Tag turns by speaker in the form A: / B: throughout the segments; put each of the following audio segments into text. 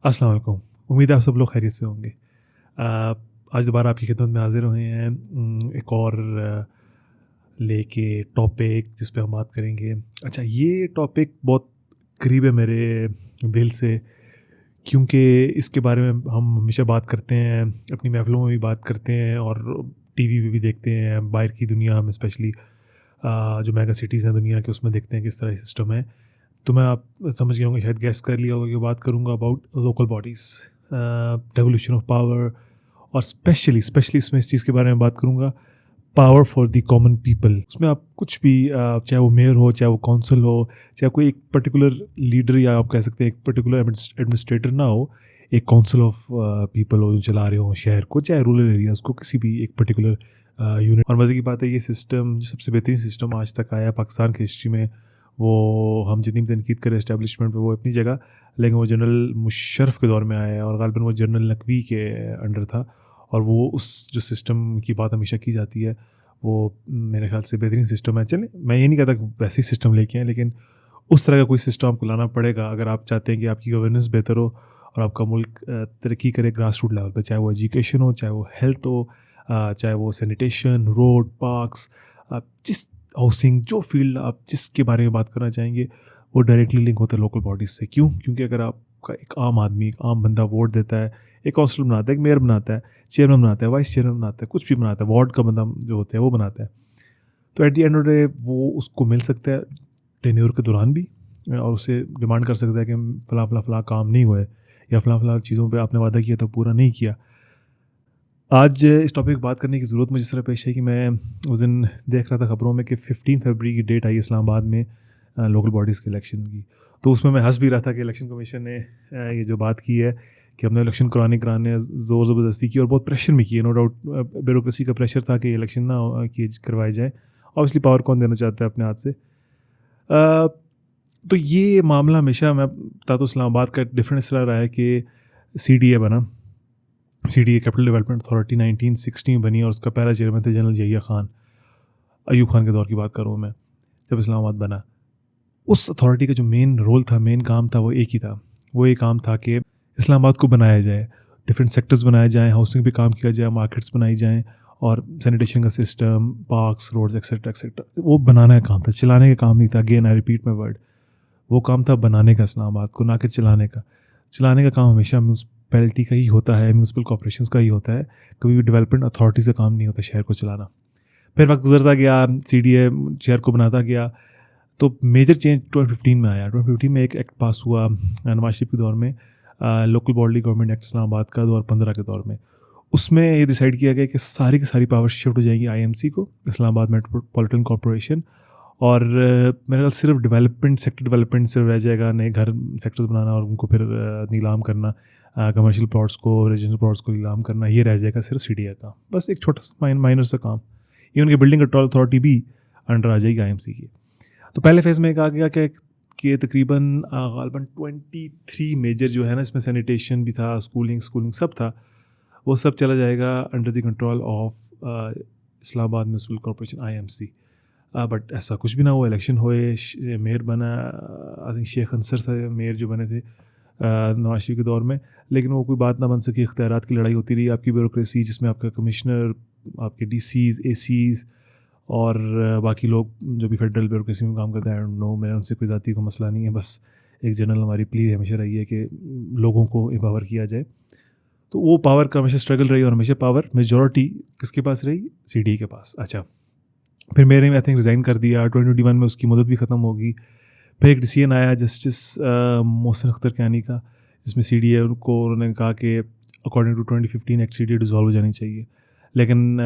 A: अस्सलाम वालेकुम। उम्मीद है आप सब लोग खैरियत से होंगे। आज दोबारा आपकी खिदमत में हाज़िर हुए हैं एक और लेके टॉपिक जिस पे हम बात करेंगे। अच्छा, ये टॉपिक बहुत करीब है मेरे दिल से, क्योंकि इसके बारे में हम हमेशा बात करते हैं, अपनी महफ़िलों में भी बात करते हैं और टीवी पे भी देखते हैं, बाहर की दुनिया में स्पेशली जो मेगा सिटीज़ हैं दुनिया के, उसमें देखते हैं किस तरह सिस्टम है। तो मैं आप समझ गए होंगे, शायद गेस कर लिया होगा कि बात करूँगा about local bodies, devolution of power, और स्पेशली इसमें इस चीज़ के बारे में बात करूँगा, power for the common people. उसमें आप कुछ भी चाहे वो मेयर हो, चाहे वो काउंसिल हो, चाहे कोई एक पर्टिकुलर लीडर, या आप कह सकते हैं एक पर्टिकुलर एडमिनिस्ट्रेटर ना हो, एक काउंसिल ऑफ पीपल हो जो चला रहे हो शहर को, चाहे रूरल एरियाज़ को, किसी भी एक पर्टिकुलर यूनिट। और मज़े की बात है, ये सिस्टम जो सबसे बेहतरीन सिस्टम आज तक आया पाकिस्तान की हिस्ट्री में, वो हम जितनी भी तनकीद करें इस्टेब्लिशमेंट पे वो अपनी जगह, लेकिन वो जनरल मुशर्रफ के दौर में आया है और ग़ालिबन वो जनरल नकवी के अंडर था। और वो उस जो सिस्टम की बात हमेशा की जाती है, वो मेरे ख्याल से बेहतरीन सिस्टम है। चलें, मैं ये नहीं कहता कि वैसे ही सिस्टम लेके आएँ, लेकिन उस तरह का कोई सिस्टम आपको लाना पड़ेगा अगर आप चाहते हैं कि आपकी गवर्नेंस बेहतर हो और आपका मुल्क तरक्की करे ग्रास रूट लेवल पे, चाहे वो एजुकेशन हो, चाहे वो हेल्थ हो, चाहे वो सैनिटेशन, रोड, पार्क्स, जिस हाउसिंग, जो फील्ड आप जिसके बारे में बात करना चाहेंगे, वो डायरेक्टली लिंक होता है लोकल बॉडीज़ से। क्यों? क्योंकि अगर आपका एक आम आदमी, एक आम बंदा वोट देता है, एक काउंसिलर बनाता है, एक मेयर बनाता है, चेयरमैन बनाता है, वाइस चेयरमैन बनाता है, कुछ भी बनाता है, वार्ड का बंदा जो होता है वो बनाता है, तो eight the end of the day वो उसको मिल सकता है टेन्योर के दौरान भी, और उससे डिमांड कर सकता है कि फ़लाँ फ़लाँ फ़लाँ काम नहीं हुए, या फ़लाँ फ़लाँ चीज़ों पे आपने वादा किया था पूरा नहीं किया। आज इस टॉपिक पर बात करने की ज़रूरत मुझे इस तरह पेश है कि मैं उस दिन देख रहा था खबरों में कि 15 फरवरी की डेट आई इस्लामाबाद में लोकल बॉडीज़ के इलेक्शन की। तो उसमें मैं हंस भी रहा था कि इलेक्शन कमीशन ने ये जो बात की है कि हमने इलेक्शन कराने ज़ोर ज़बरदस्ती की और बहुत प्रेशर भी किए, नो डाउट ब्यूरोक्रेसी का प्रेशर था कि इलेक्शन ना कि करवाए जाए। ऑब्वियसली पावर कौन देना चाहता है अपने हाथ से। तो ये मामला हमेशा मैं बता दूँ, इस्लामाबाद का डिफरेंट इस तरह रहा है कि CDA बना, CDA कैपिटल डेवलपमेंट अथॉरिटी 1960 में बनी, और उसका पहला चेयरमैन थे जनरल यहिया खान, अयूब खान के दौर की बात कर रहा हूँ मैं, जब इस्लामाबाद बना। उस अथॉरिटी का जो मेन रोल था, मेन काम था, वो एक ही था। वो ये काम था कि इस्लामाबाद को बनाया जाए, डिफरेंट सेक्टर्स बनाए जाएँ, हाउसिंग पे काम किया जाए, मार्केट्स बनाई जाएँ, और सैनिटेशन का system, parks, roads etcetera etcetera, वो बनाने का काम था, चलाने का काम नहीं था। Again I repeat my word, वो काम था बनाने का इस्लामाबाद को, ना कि चलाने का। चलाने का काम हमेशा म्यूनसिपैलिटी का ही होता है, म्यूनसिपल कॉर्पोरेशंस का ही होता है, कभी भी डेवलपमेंट अथॉरिटीज़ का काम नहीं होता शहर को चलाना। फिर वक्त गुजरता गया, CDA शहर को बनाता गया, तो मेजर चेंज 2015 में आया। 2015 में एक एक्ट पास हुआ नवाज शरीफ के दौर में, local body government act Islamabad का 2015 के दौर में। उसमें ये डिसाइड किया गया कि सारी की सारी पावर शिफ्ट हो जाएंगी IMC को, इस्लामाबाद मेट्रोपॉलिटन कॉरपोरेशन, और मेरे ख्याल सिर्फ डेवलपमेंट, सेक्टर डेवलपमेंट सिर्फ रह जाएगा, नए घर सेक्टर्स बनाना और उनको फिर नीलाम करना, कमर्शियल प्लॉट्स को, रेजिडेंशियल प्लॉट्स को नीलाम करना, ये रह जाएगा सिर्फ CDA का। बस एक छोटा सा माइनर सा काम। इवन की बिल्डिंग कंट्रोल अथॉरिटी भी अंडर आ जाएगी IMC की। तो पहले फेज़ में कहा गया कि तकरीबन ग़ालिबन 23 मेजर जो है ना, इसमें सैनिटेशन भी था, स्कूलिंग सब था, वो सब चला जाएगा under the control of Islamabad municipal corporation IMC। But ऐसा कुछ भी ना हुआ। इलेक्शन हुए, मेयर बना, आई थिंक शेख अंसर था मेयर जो बने थे नवाज शरीफ के दौर में, लेकिन वो कोई बात ना बन सकी। इख्तियारात की लड़ाई होती रही, आपकी ब्यूरोक्रेसी, जिसमें आपका कमिश्नर, आपके DCs, ACs और बाकी लोग जो भी फेडरल ब्यूरोक्रेसी में काम करते हैं, आई डोंट नो, मेरा उनसे कोई ज़ाती को मसला नहीं है। बस एक जनरल हमारी प्ली हमेशा रही है कि लोगों को एम्पावर किया जाए। तो वो पावर का हमेशा स्ट्रगल रही, और हमेशा पावर मेजॉरिटी किसके पास रही? CDA के पास। अच्छा, फिर मेरे में आई थिंक रिज़ाइन कर दिया, 2021 में उसकी मदद भी ख़त्म होगी। फिर एक डिसीजन आया जस्टिस मोहसिन अख्तर कैनी का, जिसमें CDA को उन्होंने कहा कि according to 2015 act CDA dissolve हो जानी चाहिए। लेकिन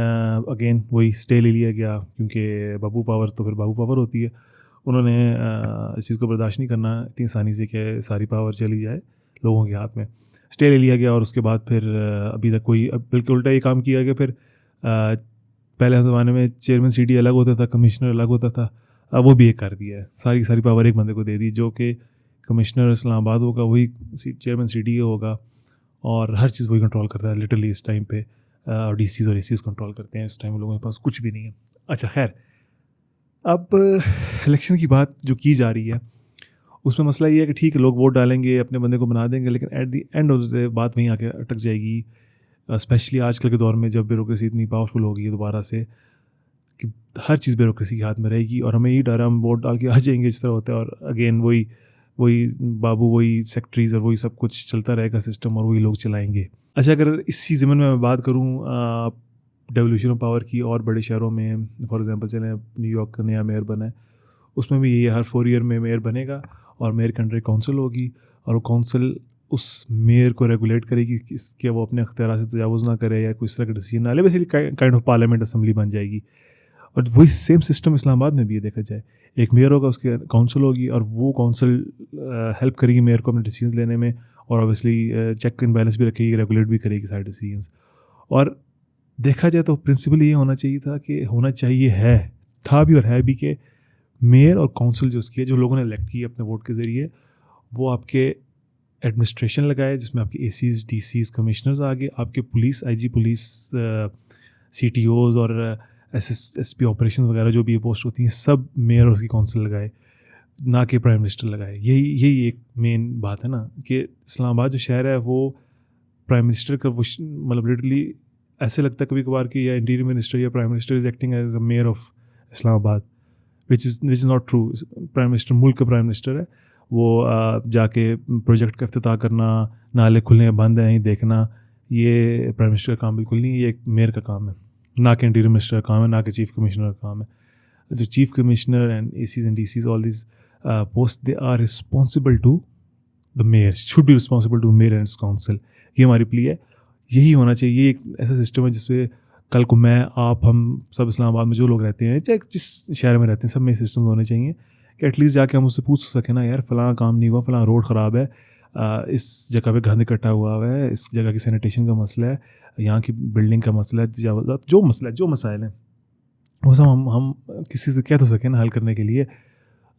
A: अगेन वही स्टे ले लिया गया, क्योंकि बाबू पावर तो फिर बाबू पावर होती है। उन्होंने इस चीज़ को बर्दाश्त नहीं करना इतनी आसानी से कि सारी पावर चली जाए लोगों के हाथ में। स्टे ले लिया गया, और उसके बाद फिर अभी तक कोई, बल्कि उल्टा ये काम किया गया। फिर पहले ज़माने में चेयरमैन CDA अलग होता था, कमिश्नर अलग होता था, अब वो भी एक कर दिया है। सारी सारी पावर एक बंदे को दे दी, जो कि कमिश्नर इस्लामाबाद होगा, वही चेयरमैन CDA होगा, और हर चीज़ वही कंट्रोल करता है लिटरली इस टाइम पे। और DCs और ACs कंट्रोल करते हैं इस टाइम, लोगों के पास कुछ भी नहीं है। अच्छा खैर, अब इलेक्शन की बात जो की जा रही है, उसमें मसला ये है कि ठीक है लोग वोट डालेंगे, अपने बंदे को बना देंगे, लेकिन eight the end of the day बात वहीं आके अटक जाएगी। स्पेशली आजकल के दौर में जब ब्यूरोक्रेसी इतनी पावरफुल हो गई है दोबारा से कि हर चीज़ ब्यूरोक्रेसी के हाथ में रहेगी, और हमें यही डर है हम वोट डाल के आ जाएंगे जिस तरह होता है, और अगेन वही वही बाबू, वही सेक्रेटरीज और वही सब कुछ चलता रहेगा सिस्टम, और वही लोग चलाएंगे। अच्छा, अगर इसी ज़मीन में मैं बात करूँ डेवोल्यूशन ऑफ पावर की और बड़े शहरों में, फॉर एग्जांपल चलें न्यूयॉर्क का नया मेयर बना है, उसमें भी ये हर 4 ईयर में मेयर बनेगा और मेयर के अंडर एक काउंसिल होगी, और वो काउंसिल उस मेयर को रेगुलेट करेगी कि वो अपने अख्तियार से तजावुज़ ना करे या कोई इस तरह का डिसीजन ना ले। Basically kind of parliament assembly बन जाएगी। और वही सेम सिस्टम इस्लामाबाद में भी है, देखा जाए एक मेयर होगा, उसके काउंसिल होगी, और वो काउंसिल हेल्प करेगी मेयर को अपने डिसीजन लेने में, और ऑब्वियसली चेक एंड बैलेंस भी रखेगी, रेगुलेट भी करेगी सारे डिसीजंस। और देखा जाए तो प्रिंसिपल ये होना चाहिए था कि होना चाहिए है, था भी और है भी, कि मेयर और काउंसिल जो उसकी है, जो लोगों ने इलेक्ट की है अपने वोट के ज़रिए, वो आपके एडमिनिस्ट्रेशन लगाए, जिसमें आपके एसीज, डीसीज, कमिश्नर्स आगे, आपके पुलिस, आईजी पुलिस, सीटीओज और एसएसपी ऑपरेशन वगैरह जो भी ये पोस्ट होती हैं, सब मेयर और उसकी काउंसिल लगाए, ना कि प्राइम मिनिस्टर लगाए। यही एक मेन बात है ना, कि इस्लामाबाद जो शहर है वो प्राइम मिनिस्टर का वो मतलब लिटरली ऐसे लगता है कभी कभार कि या इंटीरियर मिनिस्टर या prime minister is acting as a mayor of Islamabad, which is not true. Prime minister मुल्क का प्राइम मिनिस्टर है, वो जाके प्रोजेक्ट का इफ्तिताह करना, नाले खुलने बंद हैं, देखना, ये प्राइम मिनिस्टर का काम बिल्कुल नहीं है, ये एक मेयर का काम है, ना कि इंटीरियर मिनिस्टर का काम है, ना कि चीफ कमिश्नर का काम है। जो chief commissioner and ACs and DCs, all this post, they are responsible to the mayor, should be responsible to mayor and its council. ये हमारी प्ली है, यही होना चाहिए। ये एक ऐसा सिस्टम है जिसपे कल को मैं, आप, हम सब इस्लामाबाद में जो लोग रहते हैं, चाहे जिस शहर में रहते हैं, सब में सिस्टम होने चाहिए कि एटलीस्ट जाके हम उससे पूछ सकें ना, यार फलां काम नहीं हुआ, फलां रोड ख़राब है, इस जगह पे गंद इकट्ठा हुआ है, इस जगह की सैनिटेशन का मसला है, यहाँ की बिल्डिंग का मसला है, जो मसला है, जो मसाइल हैं, वो सब हम किसी से कह तो सकें ना हल करने के लिए।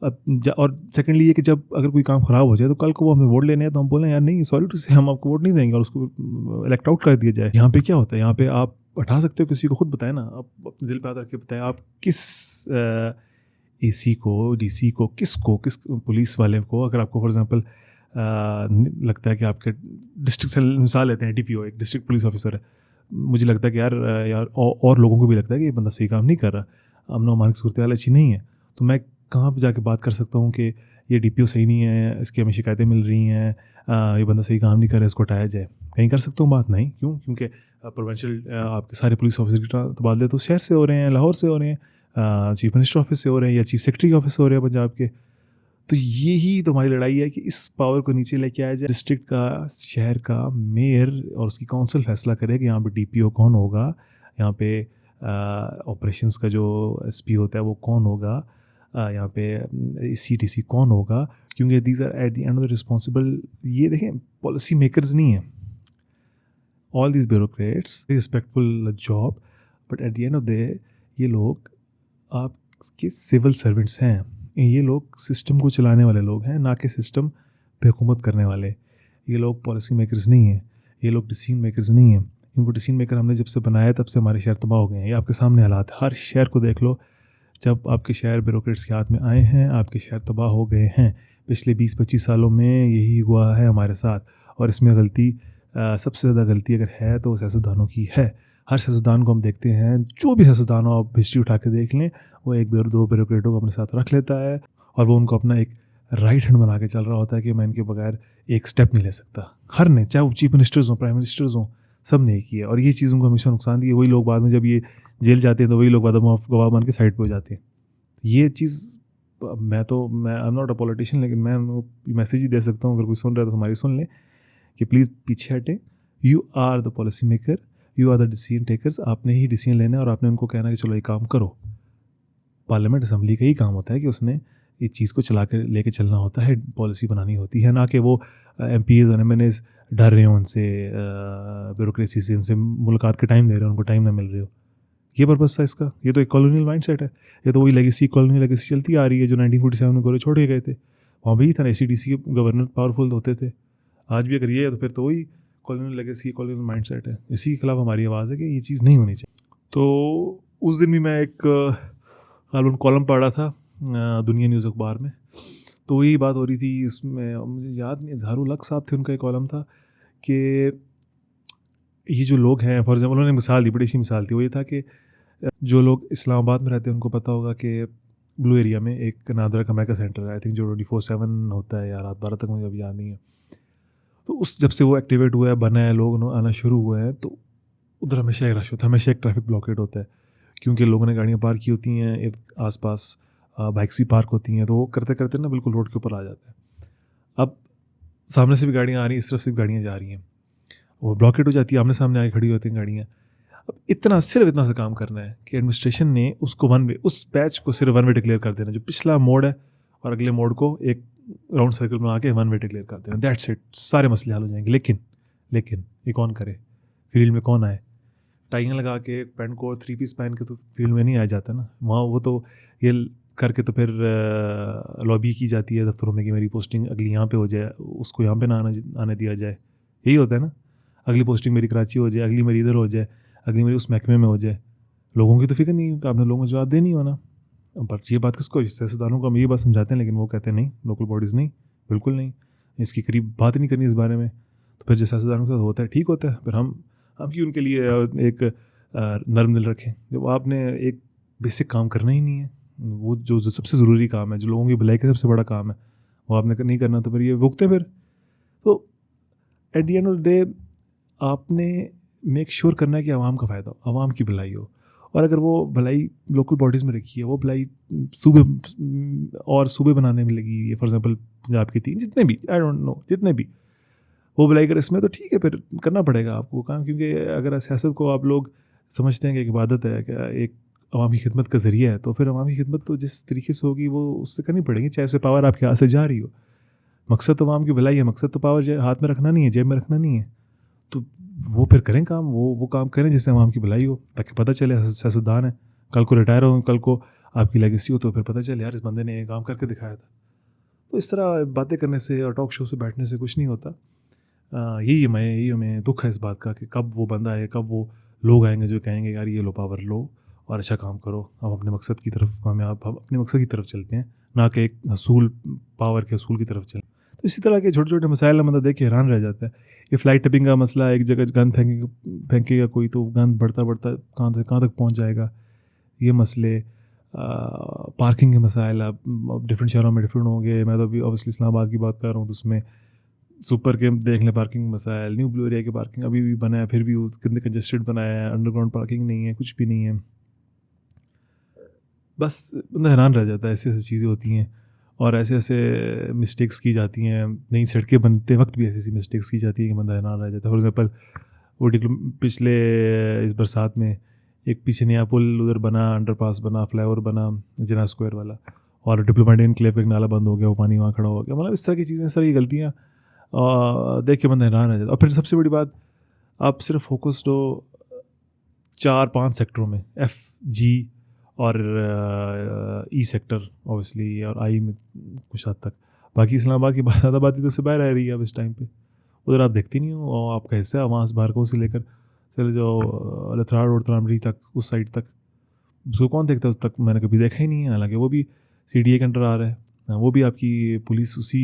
A: और सेकेंडली ये कि जब अगर कोई काम ख़राब हो जाए तो कल को वो हमें वोट लेने हैं तो हम बोलें यार नहीं, सॉरी टू से, हम आपको वोट नहीं देंगे, और उसको इलेक्ट आउट कर दिया जाए। यहाँ पे क्या होता है, यहाँ पे आप हटा सकते हो किसी को, खुद बताएं ना, आप अपने दिल पे हाथ रख के बताएं, आप किस एसी को, डीसी को, किस पुलिस वाले को, अगर आपको फॉर एग्जांपल लगता है कि आपके डिस्ट्रिक्ट से मिसाल लेते हैं, डीपीओ एक डिस्ट्रिक्ट पुलिस ऑफिसर है, मुझे लगता है कि यार और लोगों को भी लगता है कि ये बंदा सही काम नहीं कर रहा, अमन अमान की सूरत हाल अच्छी नहीं है, तो मैं कहाँ पे जाके बात कर सकता हूँ कि ये डीपीओ सही नहीं है, इसकी हमें शिकायतें मिल रही हैं, ये बंदा सही काम नहीं कर रहा है, इसको हटाया जाए। कहीं कर सकता हूँ बात? नहीं। क्यों? क्योंकि प्रोविंशियल आपके सारे पुलिस ऑफिसर के तबादले तो शहर से हो रहे हैं, लाहौर से हो रहे हैं, चीफ मिनिस्टर ऑफिस से हो रहे हैं, या चीफ सेक्रेटरी ऑफिस से हो रहे हैं पंजाब के। तो यही तो हमारी लड़ाई है कि इस पावर को नीचे लेके आया जाए। डिस्ट्रिक्ट का, शहर का मेयर और उसकी काउंसिल फैसला करे कि यहाँ पे डीपीओ कौन होगा, यहाँ पे ऑपरेशंस का जो एसपी होता है वो कौन होगा, यहाँ पे सीटीसी कौन होगा, क्योंकि these are at the end of the responsible. ये देखें, पॉलिसी मेकर्स नहीं है all these bureaucrats, respectful job, but at the end of the ये लोग आपके सिविल सर्वेंट्स हैं, ये लोग सिस्टम को चलाने वाले लोग हैं, ना कि सिस्टम पे हुकूमत करने वाले। ये लोग पॉलिसी मेकर्स नहीं हैं, ये लोग डिसीजन मेकर्स नहीं हैं। इनको डिसीजन मेकर हमने जब से बनाया तब से हमारे शहर तबाह हो गए हैं। ये आपके सामने हालात, हर शहर को देख लो, जब आपके शहर ब्यूरोक्रेट्स के हाथ में आए हैं आपके शहर तबाह हो गए हैं। पिछले 20-25 सालों में यही हुआ है हमारे साथ, और इसमें गलती सबसे ज़्यादा गलती अगर है तो सियासतदानों की है। हर सियासतदान को हम देखते हैं, जो भी सियासतदान हो आप हिस्ट्री उठा के देख लें, वो एक दो ब्यूरोक्रेटों को अपने साथ रख लेता है, और वो उनको अपना एक राइट हैंड बना के चल रहा होता है कि मैं इनके बगैर एक स्टेप नहीं ले सकता। हर ने, चाहे वो चीफ मिनिस्टर्स हों, प्राइम मिनिस्टर्स हों, सब ने किया, और ये चीज़ उनको हमेशा नुकसान दी है। वही लोग बाद में जब ये जेल जाते हैं तो वही लोग बाद में गवाह बन के साइड पर हो जाते हैं। ये चीज़ मैं I am not a politician, लेकिन मैं मैसेज ही दे सकता हूँ, अगर कोई सुन रहा है तो हमारी सुन लें कि प्लीज़ पीछे हटें। You are the policy maker, you are the decision takers. आपने ही डिसीजन लेना है और आपने उनको कहना कि चलो ये काम करो। पार्लियामेंट असम्बली का ही काम होता है कि उसने इस चीज़ को चला के लेके चलना होता है, पॉलिसी बनानी होती है, ना कि वो MPs और MNAs डर रहे हो उनसे, ब्यूरोक्रेसी से, इनसे मुलाकात के टाइम दे रहे हो, उनको टाइम ना मिल रहे हो। ये पर्पस था इसका। ये तो एक कॉलोनियल माइंडसेट है, ये तो वही लेगेसी, कॉलोनियल लेगेसी चलती आ रही है जो 1947 में गोरे छोड़ के गए थे। वहाँ भी था ना, ACDC के गवर्नर पावरफुल होते थे। आज भी अगर ये है तो फिर तो वही कॉलोनियल लेगेसी, कॉलोनियल माइंडसेट है। इसी के खिलाफ हमारी आवाज़ है कि ये चीज़ नहीं होनी चाहिए। तो उस दिन भी मैं एक कॉलम पढ़ रहा था दुनिया न्यूज़ अखबार में, तो यही बात हो रही थी इसमें, मुझे याद नहीं, ज़हारुल हक साहब थे, उनका एक कॉलम था कि ये जो लोग हैं, फॉर एग्जाम्पल उन्होंने मिसाल दी, बड़ी सी मिसाल थी, वो ये था कि जो लोग इस्लामाबाद में रहते हैं उनको पता होगा कि ब्लू एरिया में एक नादरा का मैका सेंटर है, आई थिंक, जो 24/7 होता है, या रात 12 तक, मुझे अभी याद नहीं है। तो उस जब से वो एक्टिवेट हुआ है, बना है, लोग आना शुरू हुए हैं, तो उधर हमेशा एक रश होता है, हमेशा एक ट्रैफिक ब्लॉकेट होता है, क्योंकि लोगों ने गाड़ियाँ पार्क की होती हैं आस पास, बाइक्स भी पार्क होती हैं, तो वो करते करते ना बिल्कुल रोड के ऊपर आ जाते हैं। अब सामने से भी गाड़ियाँ आ रही हैं, इस तरफ से भी गाड़ियाँ जा रही हैं, वो ब्लॉकेट हो जाती है, आमने सामने आके खड़ी होती हैं गाड़ियाँ। अब सिर्फ इतना सा काम करना है कि एडमिनिस्ट्रेशन ने उसको वन वे, उस पैच को सिर्फ वन वे डिक्लेयर कर देना, जो पिछला मोड़ है और अगले मोड़ को एक राउंड सर्कल बना के वन वे डिक्लेयर कर देना, दैट्स इट, सारे मसले हल हो जाएंगे। लेकिन ये कौन करे? फील्ड में कौन आए? टाइयाँ लगा के, पैंट को 3 पीस पहन के तो फील्ड में नहीं आ जाता ना वहाँ, वो तो ये करके तो फिर लॉबी की जाती है दफ्तरों में कि मेरी पोस्टिंग अगली यहाँ पे हो जाए, उसको यहाँ पे ना आने दिया जाए, यही होता है ना। अगली पोस्टिंग मेरी कराची हो जाए, अगली मेरी इधर हो जाए, अगली मेरी उस महकमे में हो जाए। लोगों की तो फिक्र नहीं है, आपने लोगों को जवाब देनी हो ना। बट ये बात किसको, सियासतदानों को हम ये बात समझाते हैं, लेकिन वो कहते हैं नहीं, लोकल बॉडीज़ नहीं, बिल्कुल नहीं, इसकी करीब बात नहीं करनी इस बारे में। तो फिर जो सियासतदानों के साथ होता है ठीक होता है, फिर हम क्यों उनके लिए एक नरम दिल रखें, जब आपने एक बेसिक काम करना ही नहीं है, वो जो सबसे ज़रूरी काम है, जो लोगों की भलाई का सबसे बड़ा काम है, वो आपने नहीं करना, तो फिर ये भुगते फिर। तो eight the end of the day आपने मेक श्योर करना है कि आवाम का फ़ायदा हो, आवाम की भलाई हो। और अगर वो भलाई लोकल बॉडीज़ में रखी है, वो भलाई सूबे बनाने में लगी है, फॉर एग्जांपल पंजाब की 3 जितने भी, आई डोंट नो, जितने भी वो भलाई अगर इसमें, तो ठीक है, फिर करना पड़ेगा आपको काम, क्योंकि अगर सियासत को आप लोग समझते हैं कि एक इबादत है, क्या एक अवामी खिदमत का ज़रिया है, तो फिर अवामी खिदमत तो जिस तरीके से होगी वो उससे करनी पड़ेगी, चाहे से पावर आपके हाथ से जा रही हो। मकसद तो अवाम की भलाई है, मकसद तो पावर हाथ में रखना नहीं है, जेब में रखना नहीं है। तो वो फिर करें काम, वो काम करें जिससे अवाम की भलाई हो, ताकि पता चले सियासतदान है, कल को रिटायर हो, कल को आपकी लेगेसी हो, तो फिर पता चले यार इस बंदे ने ये काम करके दिखाया था। तो इस तरह बातें करने से और टॉक शो से बैठने से कुछ नहीं होता। यही हमें दुख है इस बात का कि कब वो बंदा है, कब वो लोग आएंगे जो कहेंगे यार ये लो पावर लो और अच्छा काम करो, हम अपने मकसद की तरफ, हम अपने मकसद की तरफ चलते हैं, ना कि एक हसूल पावर के हसूल की तरफ चलें। तो इसी तरह के छोटे छोटे मसाइल मतलब देख के हैरान रह जाता है। ये फ्लाइट टिपिंग का मसला, एक जगह गंद फेंकेगा कोई, तो गंद बढ़ता बढ़ता कहाँ से कहाँ तक पहुँच जाएगा, ये मसले। पार्किंग के मसाइल अब डिफरेंट शहरों में डिफरेंट होंगे, मैं तो अभी ऑब्वियसली इस्लामाबाद की बात कर रहा हूँ, तो उसमें सुपर के देख लें पार्किंग मसाइल, न्यू ब्लू एरिया की पार्किंग अभी भी बना है, फिर भी उस कितने कंजेस्टेड बनाया है, अंडरग्राउंड पार्किंग नहीं है, कुछ भी नहीं है। बस बंदा हैरान रह जाता है, ऐसी ऐसी चीज़ें होती हैं और ऐसे ऐसे मिस्टेक्स की जाती हैं, नई सड़कें बनते वक्त भी ऐसी ऐसी मिस्टेक्स की जाती है कि बंदा हैरान रह जाता है। फॉर एग्जाम्पल वो पिछले इस बरसात में एक पीछे नया पुल उधर बना, अंडरपास बना, फ्लाईओवर बना जिना स्क्वायर वाला, और डिप्लोमेट इनक्लेव का एक नाला बंद हो गया, वो पानी वहाँ खड़ा हो गया। मतलब इस तरह की चीज़ें, सारी गलतियाँ देख के बंदा हैरान रह जाता है। और फिर सबसे बड़ी बात, आप सिर्फ फोकस्ड हो 4-5 सेक्टरों में, एफ, जी और ई सेक्टर ऑब्वियसली, और आई में कुछ हद तक, बाकी इस्लामाबाद की ज़्यादा बात तो उससे बाहर रह रही है अब इस टाइम पे, उधर आप देखती नहीं हो। और आपका हिस्सा वहाँ से बाहर को से लेकर चले जाओ लथराड़ रोड तरामड़ी तक, उस साइड तक, उसको कौन देखता है, उस तक मैंने कभी देखा ही नहीं है। हालांकि वो भी CDA के अंडर आ रहा है, वो भी आपकी पुलिस उसी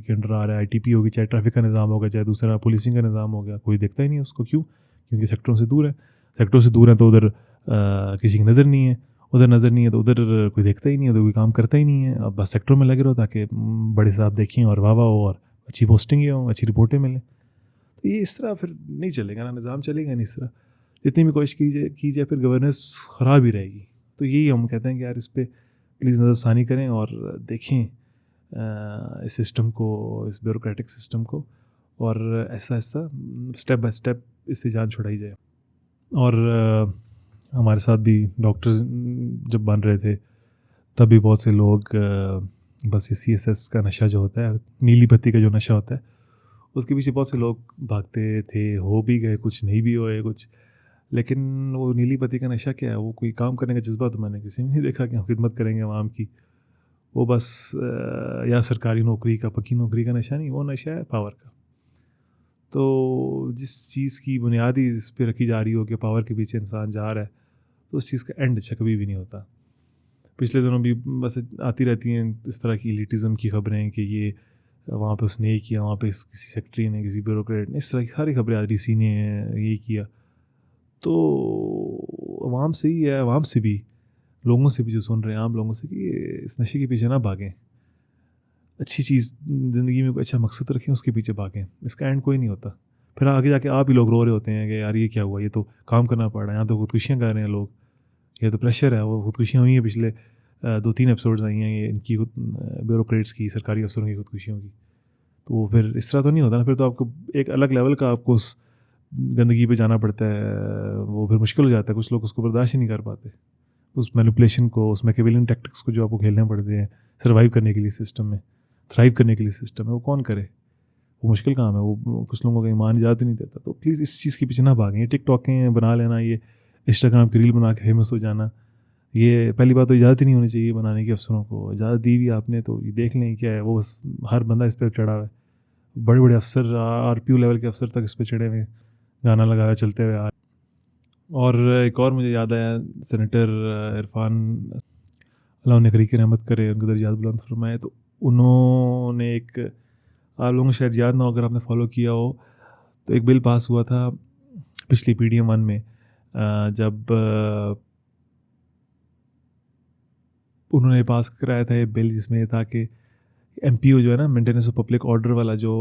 A: के अंडर आ रहा है, ITP होगी, चाहे ट्रैफिक का निज़ाम होगा, चाहे दूसरा पुलिसिंग का निज़ाम हो गया, कोई देखता ही नहीं है उसको। क्यों? क्योंकि सेक्टरों से दूर है, सेक्टरों से दूर है तो उधर किसी की नज़र नहीं है, उधर नज़र नहीं है तो उधर कोई देखता ही नहीं है, उधर कोई काम करता ही नहीं है। अब बस सेक्टरों में लगे रहो ताकि बड़े साहब देखें और वाह वाह हो और अच्छी पोस्टिंगें हों, अच्छी रिपोर्टें मिलें। तो ये इस तरह फिर नहीं चलेगा ना, निज़ाम चलेगा नहीं इस तरह। जितनी भी कोशिश की जाए फिर गवर्नेंस ख़राब ही रहेगी। तो यही हम कहते हैं कि यार इस पर प्लीज़ नज़रसानी करें और देखें इस सिस्टम को, इस ब्यूरोक्रेटिक सिस्टम को, और ऐसा ऐसा स्टेप बाय स्टेप इससे जान छुड़ाई जाए। और हमारे साथ भी डॉक्टर्स जब बन रहे थे तब भी बहुत से लोग बस ये CSS का नशा जो होता है, नीली बत्ती का जो नशा होता है, उसके पीछे बहुत से लोग भागते थे, हो भी गए कुछ, नहीं भी हुए कुछ। लेकिन वो नीली बत्ती का नशा क्या है, वो कोई काम करने का जज्बा तो मैंने किसी में नहीं देखा कि हम खिदमत करेंगे आवाम की। वो बस या सरकारी नौकरी का, पक्की नौकरी का नशा नहीं, वो नशा है पावर का। तो जिस चीज़ की बुनियादी इस पर रखी जा रही हो कि पावर के पीछे इंसान जा रहा है, तो उस चीज़ का एंड अच्छा कभी भी नहीं होता। पिछले दिनों भी बस आती रहती हैं इस तरह की एलिटिज़म की खबरें कि ये वहाँ पे उसने ये किया, वहाँ पे किसी सेक्रेटरी ने, किसी ब्यूरोक्रेट ने, इस तरह की सारी खबरें आ रही, सी ने ये किया। तो अवाम से ही है, अवाम से भी, लोगों से भी जो सुन रहे हैं, आम लोगों से, कि इस नशे के पीछे ना भागें, अच्छी चीज़ ज़िंदगी में कोई अच्छा मकसद रखें, उसके पीछे भागें, इसका एंड कोई नहीं होता। फिर आगे जाके आप ही लोग रो रहे होते हैं कि यार ये क्या हुआ, ये तो काम करना पड़ रहा है, यहाँ तो खुदकुशियाँ कर रहे हैं लोग, ये तो प्रेशर है। वो खुदकुशियाँ हुई हैं पिछले 2-3 एपिसोड्स आई हैं ये इनकी, ब्यूरोक्रेट्स की, सरकारी अफसरों की खुदकुशियों की। तो वो फिर इस तरह तो नहीं होता ना, फिर तो आपको एक अलग लेवल का आपको उस गंदगी पे जाना पड़ता है, वो फिर मुश्किल हो जाता है, कुछ लोग उसको बर्दाश्त ही नहीं कर पाते, उस मैनिपुलेशन को, उस मैकियावेलियन टैक्टिक्स को जो आपको खेलने पड़ते हैं सर्वाइव करने के लिए सिस्टम में, थ्राइव करने के लिए सिस्टम में, वो कौन करे, वो मुश्किल काम है, वो कुछ लोगों का ईमान इजाज़त ही नहीं देता। तो प्लीज़ इस चीज़ के पीछे ना भागें। ये टिकटॉकें बना लेना, ये इंस्टाग्राम की रील बना के फेमस हो जाना, ये पहली बात तो इजाज़त ही नहीं होनी चाहिए बनाने की अफसरों को। इजाज़त दी हुई आपने तो ये देख लें क्या है, वो बस हर बंदा इस पर चढ़ा हुआ है, बड़े बड़े अफसर, RPO लेवल के अफसर तक इस पर चढ़े हुए, गाना लगाया चलते हुए आ। और एक और मुझे याद आया, सेनेटर इरफान, अल्लाह उन्हें करीक रहमत करे, उनके दर्जात बुलंद फरमाए, तो उन्होंने एक, आप लोगों को शायद याद ना हो अगर आपने फॉलो किया हो, तो एक बिल पास हुआ था पिछली PDM-1 में, जब उन्होंने पास कराया था ये बिल, जिसमें था कि MPO जो है ना, मेंटेनेंस ऑफ पब्लिक ऑर्डर वाला जो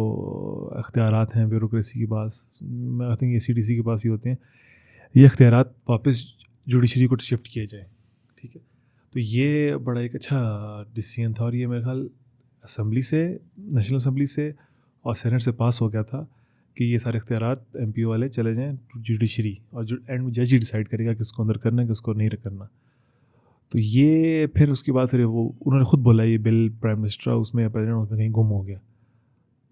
A: अख्तियारात हैं ब्यूरोक्रेसी के पास, आई थिंक ACDC के पास ही होते हैं, ये अख्तियारात वापस जुडिशरी को शिफ्ट किए जाए। ठीक है, तो ये बड़ा एक अच्छा डिसीजन था, और ये मेरे ख्याल असम्बली से, नेशनल असम्बली से और सेनेट से पास हो गया था कि ये सारे अख्तियारात MPO वाले चले जाएँ जुडिशरी, और जो एंड में जज ही डिसाइड करेगा किसको अंदर करना है, किसको नहीं करना। तो ये फिर उसके बाद फिर वो उन्होंने खुद बोला, ये बिल प्राइम मिनिस्टर उसमें, प्रेसिडेंट उसमें कहीं गुम हो गया,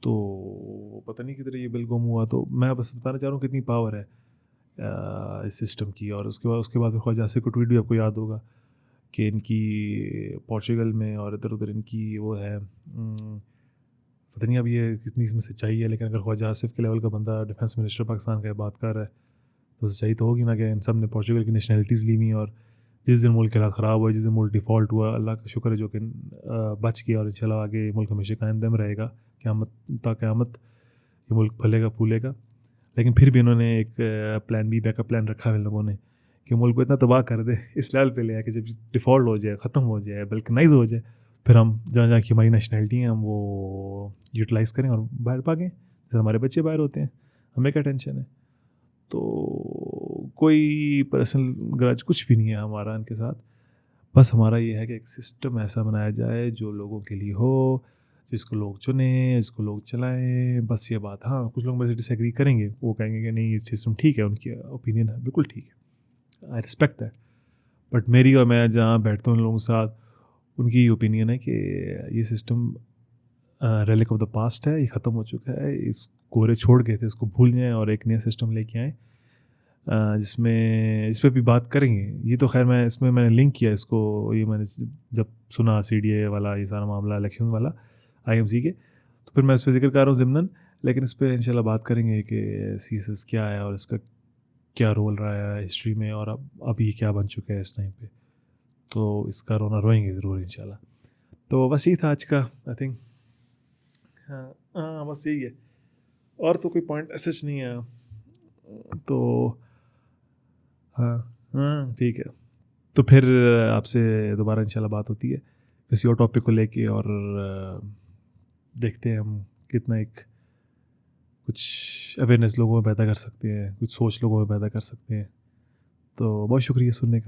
A: तो पता नहीं किधर ये बिल गुम हुआ। तो मैं बस बताना चाह रहा हूँ कितनी पावर है इस सिस्टम की। और उसके बाद फिर ख्वाजा आसिफ को ट्वीट भी आपको याद होगा कि इनकी पोर्चुगल में और इधर उधर इनकी वो है, पता नहीं अब ये कितनी इसमें सच्चाई है, लेकिन अगर ख्वाजा आसिफ के लेवल का बंदा डिफेंस मिनिस्टर पाकिस्तान का बात कर रहा है, तो सच्चाई तो होगी ना कि इन सब ने पोर्चुगल की नेशनलिटीज़ ली हुई, और जिस दिन मुल्क के हालात ख़राब हुए, जिस दिन मुल्क डिफ़ॉल्ट हुआ, अल्लाह का शुक्र है जो कि बच गया, और इंशाल्लाह आगे मुल्क हमेशा कायम दम रहेगा, क़यामत ता क़यामत ये मुल्क फलेगा फूलेगा। लेकिन फिर भी इन्होंने एक प्लान B, बैकअप प्लान रखा है इन लोगों ने कि मुल्क को इतना तबाह कर दे, इस लेवल पे ले आए कि जब डिफ़ॉल्ट हो जाए, ख़त्म हो जाए, बल्कनाइज़ हो जाए, फिर हम जहाँ जहाँ की हमारी नेशनलिटी हैं हम वो यूटिलाइज़ करें और बाहर भागें, जैसे हमारे बच्चे बाहर होते हैं, हमें क्या टेंशन है। तो कोई पर्सनल ग्रज कुछ भी नहीं है हमारा इनके साथ, बस हमारा ये है कि एक सिस्टम ऐसा बनाया जाए जो लोगों के लिए हो, जिसको लोग चुनें, जिसको लोग चलाएं, बस ये बात। हाँ, कुछ लोग मेरे से डिसएग्री करेंगे, वो कहेंगे कि नहीं ये सिस्टम ठीक है, उनकी ओपिनियन है, बिल्कुल ठीक है, आई रिस्पेक्ट दैट। बट मेरी और मैं जहाँ बैठता हूँ उन लोगों के साथ, उनकी ओपिनियन है कि ये system relic of the past है, ये ख़त्म हो चुका है, इस कोरे छोड़ गए थे, इसको भूल जाएँ और एक नया सिस्टम लेके आएँ, जिसमें इस पे भी बात करेंगे। ये तो खैर मैं इसमें मैंने लिंक किया इसको, ये मैंने जब सुना CDA वाला ये सारा मामला इलेक्शन वाला IMC के, तो फिर मैं इस पर जिक्र कर रहा हूँ ज़िमनन, लेकिन इस पर इंशाल्लाह बात करेंगे कि CSS क्या है और इसका क्या रोल रहा है हिस्ट्री में, और अब ये क्या बन चुका है इस टाइम पे, तो इसका रोना रोएंगे ज़रूर इंशाल्लाह। तो बस यही था आज का, आई थिंक। हाँ हाँ, बस यही है, और तो कोई पॉइंट सच नहीं है। तो हाँ हाँ ठीक है, तो फिर आपसे दोबारा इंशाल्लाह बात होती है किसी और टॉपिक को लेके, और देखते हैं हम कितना एक कुछ अवेयरनेस लोगों में पैदा कर सकते हैं, कुछ सोच लोगों में पैदा कर सकते हैं। तो बहुत शुक्रिया सुनने का।